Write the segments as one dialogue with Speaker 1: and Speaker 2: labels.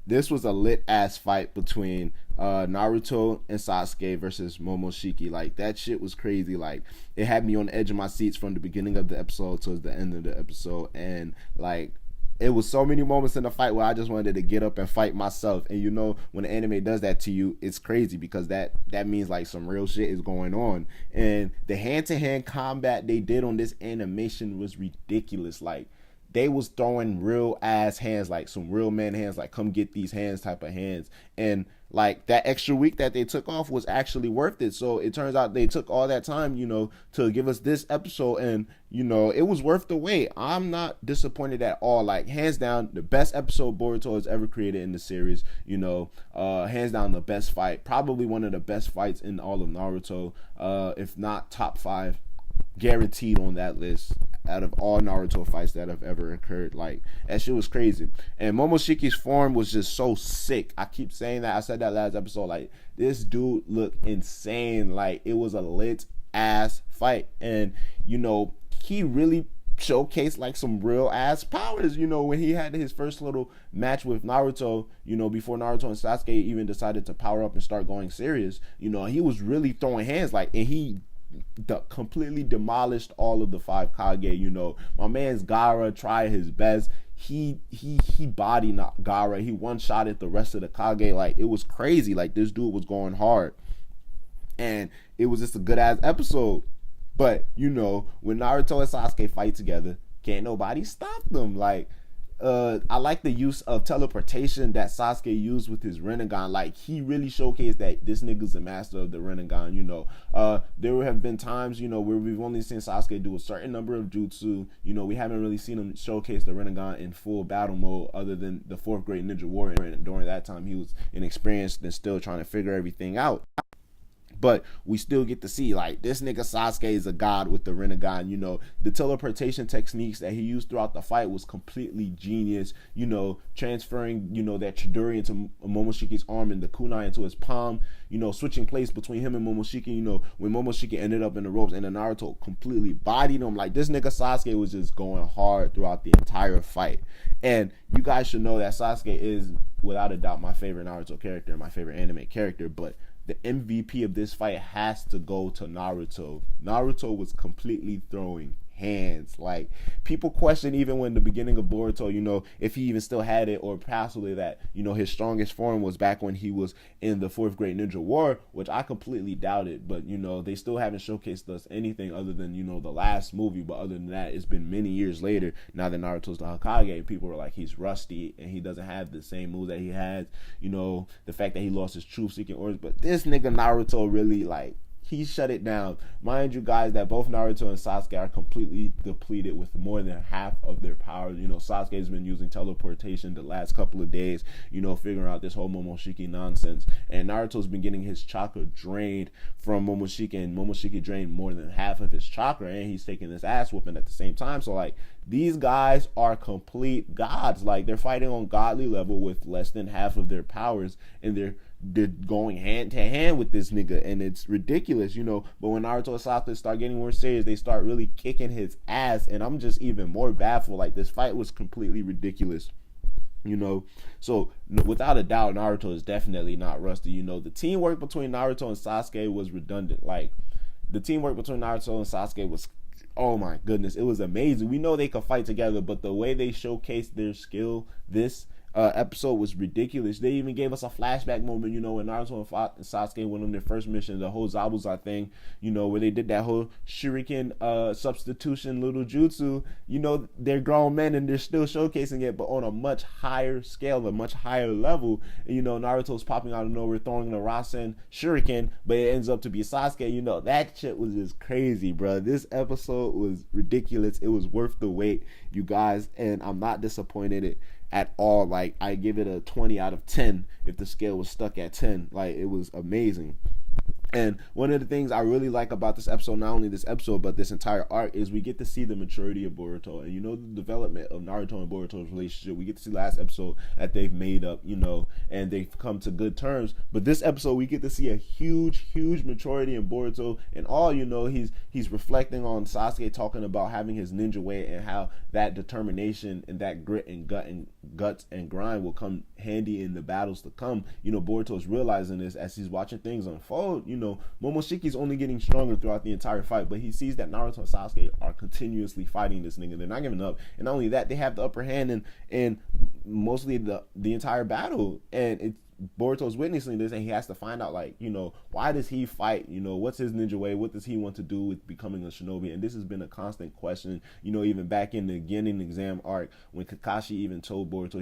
Speaker 1: this was a lit ass fight between Naruto and Sasuke versus Momoshiki. Like, that shit was crazy. Like, it had me on the edge of my seats from the beginning of the episode towards the end of the episode. And like, it was so many moments in the fight where I just wanted to get up and fight myself. And you know, when the anime does that to you, it's crazy, because that means like some real shit is going on. And the hand-to-hand combat they did on this animation was ridiculous. Like, they was throwing real ass hands, like some real man hands, like come get these hands type of hands. And like, that extra week that they took off was actually worth it. So it turns out they took all that time, you know, to give us this episode, and you know, it was worth the wait. I'm not disappointed at all. Like, hands down, the best episode Boruto has ever created in the series. You know, hands down the best fight, probably one of the best fights in all of Naruto, if not top 5, guaranteed on that list out of all Naruto fights that have ever occurred. Like, that shit was crazy. And Momoshiki's form was just so sick. I keep saying that. I said that last episode. Like, this dude looked insane. Like, it was a lit ass fight. And, you know, he really showcased like some real ass powers, you know, when he had his first little match with Naruto, you know, before Naruto and Sasuke even decided to power up and start going serious. You know, he was really throwing hands, like, and he completely demolished all of the 5 Kage. You know, my man's Gaara tried his best. He bodied Gaara. He one-shotted the rest of the Kage. Like, it was crazy. Like, this dude was going hard, and it was just a good ass episode. But you know, when Naruto and Sasuke fight together, can't nobody stop them. Like, I like the use of teleportation that Sasuke used with his Rinnegan. Like, he really showcased that this nigga's a master of the Rinnegan. You know, there have been times, you know, where we've only seen Sasuke do a certain number of jutsu. You know, we haven't really seen him showcase the Rinnegan in full battle mode, other than the 4th Great Ninja Warrior. And during that time, he was inexperienced and still trying to figure everything out. But we still get to see, like, this nigga Sasuke is a god with the Rinnegan. You know, the teleportation techniques that he used throughout the fight was completely genius. You know, transferring, you know, that Chidori into Momoshiki's arm and the kunai into his palm. You know, switching place between him and Momoshiki. You know, when Momoshiki ended up in the ropes and then Naruto completely bodied him. Like, this nigga Sasuke was just going hard throughout the entire fight. And you guys should know that Sasuke is, without a doubt, my favorite Naruto character and my favorite anime character. But the MVP of this fight has to go to Naruto. Naruto was completely throwing hands. Like, people question even when the beginning of Boruto, you know, if he even still had it, or possibly that, you know, his strongest form was back when he was in the 4th Great Ninja War, which I completely doubted. But, you know, they still haven't showcased us anything other than, you know, the last movie. But other than that, it's been many years later, now that Naruto's the Hokage, people were like, he's rusty and he doesn't have the same moves that he had. You know, the fact that he lost his truth-seeking orders. But this nigga Naruto really, like, he shut it down. Mind you guys that both Naruto and Sasuke are completely depleted with more than half of their powers. You know, Sasuke's been using teleportation the last couple of days, you know, figuring out this whole Momoshiki nonsense. And Naruto's been getting his chakra drained from Momoshiki, and Momoshiki drained more than half of his chakra, and he's taking this ass whooping at the same time. So, like, these guys are complete gods. Like, they're fighting on godly level with less than half of their powers, and they're going hand to hand with this nigga, and it's ridiculous, you know. But when Naruto and Sasuke start getting more serious, they start really kicking his ass, and I'm just even more baffled. Like, this fight was completely ridiculous, you know. So without a doubt, Naruto is definitely not rusty. You know, the teamwork between Naruto and Sasuke was redundant. Like, the teamwork between Naruto and Sasuke was, oh my goodness, it was amazing. We know they could fight together, but the way they showcased their skill this episode was ridiculous. They even gave us a flashback moment, you know, when Naruto and Sasuke went on their first mission, the whole Zabuza thing, you know, where they did that whole shuriken substitution little jutsu. You know, they're grown men and they're still showcasing it, but on a much higher scale, a much higher level. And, you know, Naruto's popping out of nowhere, throwing the Rasen shuriken, but it ends up to be Sasuke. You know, that shit was just crazy, bro. This episode was ridiculous. It was worth the wait, you guys, and I'm not disappointed at all. Like, I give it a 20 out of 10 if the scale was stuck at 10. Like, it was amazing. And one of the things I really like about this episode, not only this episode, but this entire arc, is we get to see the maturity of Boruto. And, the development of Naruto and Boruto's relationship. We get to see last episode that they've made up, and they've come to good terms. But this episode, we get to see a huge, huge maturity in Boruto. And all, he's reflecting on Sasuke talking about having his ninja way and how that determination and that grit and guts and grind will come handy in the battles to come. Boruto's realizing this as he's watching things unfold. Momoshiki's only getting stronger throughout the entire fight, but he sees that Naruto and Sasuke are continuously fighting this nigga. They're not giving up, and not only that, they have the upper hand in mostly the entire battle. And it's Boruto's witnessing this, and he has to find out, why does he fight? What's his ninja way? What does he want to do with becoming a shinobi? And this has been a constant question, even back in the Genin exam arc, when Kakashi even told Boruto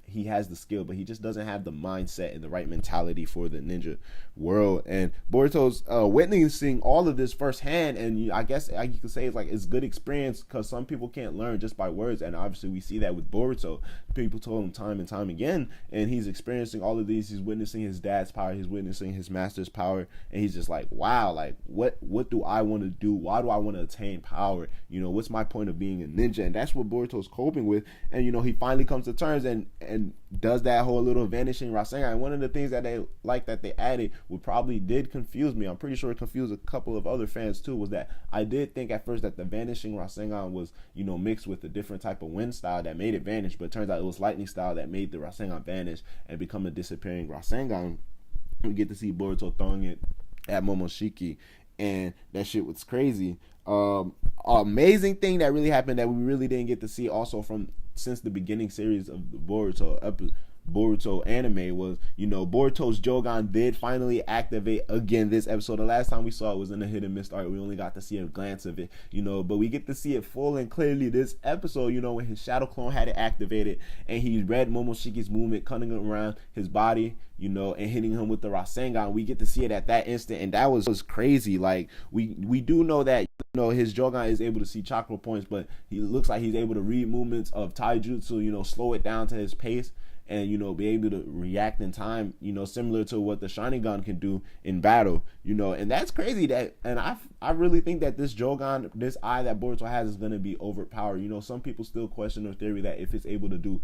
Speaker 1: he has the skill, but he just doesn't have the mindset and the right mentality for the ninja world. And Boruto's witnessing all of this firsthand, and I guess you could say it's good experience, because some people can't learn just by words, and obviously we see that with Boruto. People told him time and time again, and he's experiencing all of these. He's witnessing his dad's power, he's witnessing his master's power, and he's just like, wow, what do I want to do? Why do I want to attain power? What's my point of being a ninja? And that's what Boruto's coping with. And he finally comes to terms and does that whole little vanishing Rasengan. And one of the things that they added, what probably did confuse me, I'm pretty sure it confused a couple of other fans too, was that I did think at first that the vanishing Rasengan was mixed with a different type of wind style that made it vanish, but it turns out it was lightning style that made the Rasengan vanish and become a disappearing Rasengan. We get to see Boruto throwing it at Momoshiki, and that shit was crazy. Amazing thing that really happened that we really didn't get to see also since the beginning series of the Boruto anime was, Boruto's Jogan did finally activate again this episode. The last time we saw it was in the Hidden Mist arc. We only got to see a glance of it, but we get to see it full and clearly this episode, when his shadow clone had it activated and he read Momoshiki's movement cutting around his body, and hitting him with the Rasengan. We get to see it at that instant, and that was crazy. We do know that his Jogan is able to see chakra points, but he looks like he's able to read movements of taijutsu, slow it down to his pace, and be able to react in time, similar to what the Sharingan can do in battle, and that's crazy. And I really think that this Jogan, this eye that Boruto has, is going to be overpowered. Some people still question the theory that if it's able to do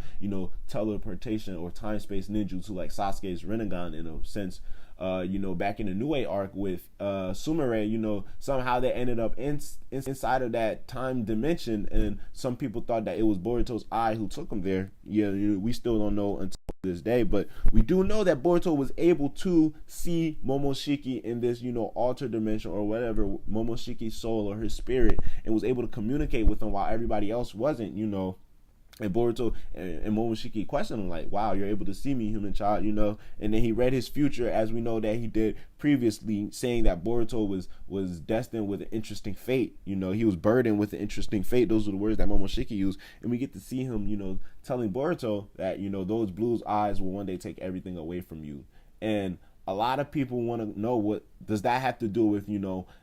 Speaker 1: teleportation or time space ninjutsu like Sasuke's Rinnegan in a sense, back in the New Age arc with Sumire, somehow they ended up inside of that time dimension, and some people thought that it was Boruto's eye who took him there. We still don't know until this day, but we do know that Boruto was able to see Momoshiki in this, altered dimension or whatever, Momoshiki's soul or his spirit, and was able to communicate with him while everybody else wasn't, And Boruto and Momoshiki questioned him like, wow, you're able to see me, human child, and then he read his future, as we know that he did previously, saying that Boruto was destined with an interesting fate. He was burdened with an interesting fate. Those are the words that Momoshiki used, and we get to see him, telling Boruto that, those blue eyes will one day take everything away from you. And a lot of people want to know, what does that have to do with,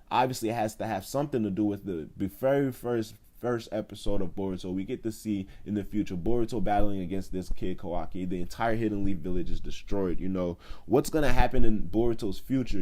Speaker 1: obviously it has to have something to do with the very first episode of Boruto. We get to see in the future Boruto battling against this kid Kawaki. The entire Hidden Leaf village is destroyed. What's gonna happen in Boruto's future?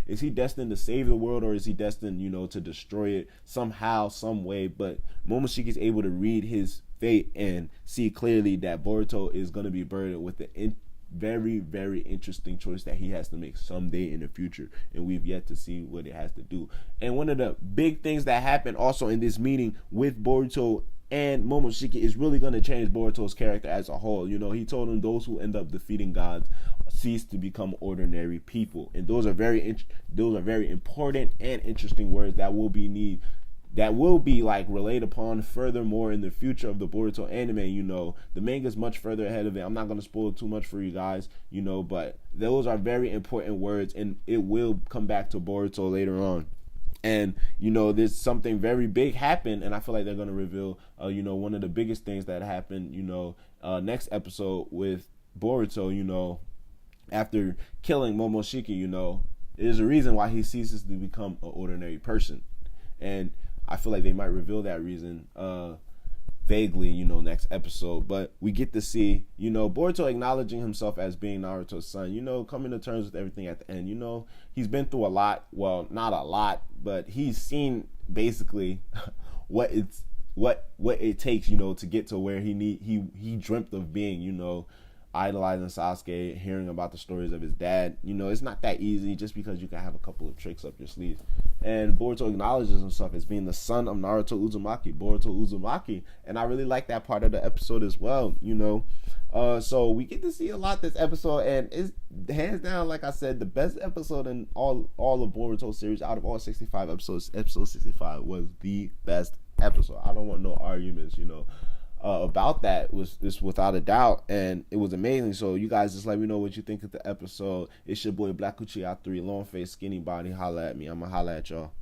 Speaker 1: Is he destined to save the world, or is he destined, to destroy it somehow, some way? But Momoshiki is able to read his fate and see clearly that Boruto is gonna be burdened with the very, very interesting choice that he has to make someday in the future, and we've yet to see what it has to do. And one of the big things that happened also in this meeting with Boruto and Momoshiki is really going to change Boruto's character as a whole. He told him those who end up defeating gods cease to become ordinary people, and those are very important and interesting words that will be relayed upon furthermore in the future of the Boruto anime. The manga is much further ahead of it. I'm not going to spoil too much for you guys, but those are very important words, and it will come back to Boruto later on. And, there's something very big happened, and I feel like they're going to reveal, one of the biggest things that happened, next episode with Boruto, after killing Momoshiki, there's a reason why he ceases to become an ordinary person. And I feel like they might reveal that reason vaguely, next episode. But we get to see, Boruto acknowledging himself as being Naruto's son, coming to terms with everything at the end. He's been through a lot. Well, not a lot, but he's seen basically what it takes, to get to where he dreamt of being, idolizing Sasuke, hearing about the stories of his dad. It's not that easy just because you can have a couple of tricks up your sleeve. And Boruto acknowledges himself as being the son of Naruto Uzumaki, Boruto Uzumaki. And I really like that part of the episode as well, So we get to see a lot this episode, and it's hands down, like I said, the best episode in all of Boruto series. Out of all 65 episodes, episode 65 was the best episode. I don't want no arguments, about that. Was without a doubt, and it was amazing. So you guys just let me know what you think of the episode. It's your boy Black Uchi out 3, long face, skinny body. Holla at me. I'ma holla at y'all.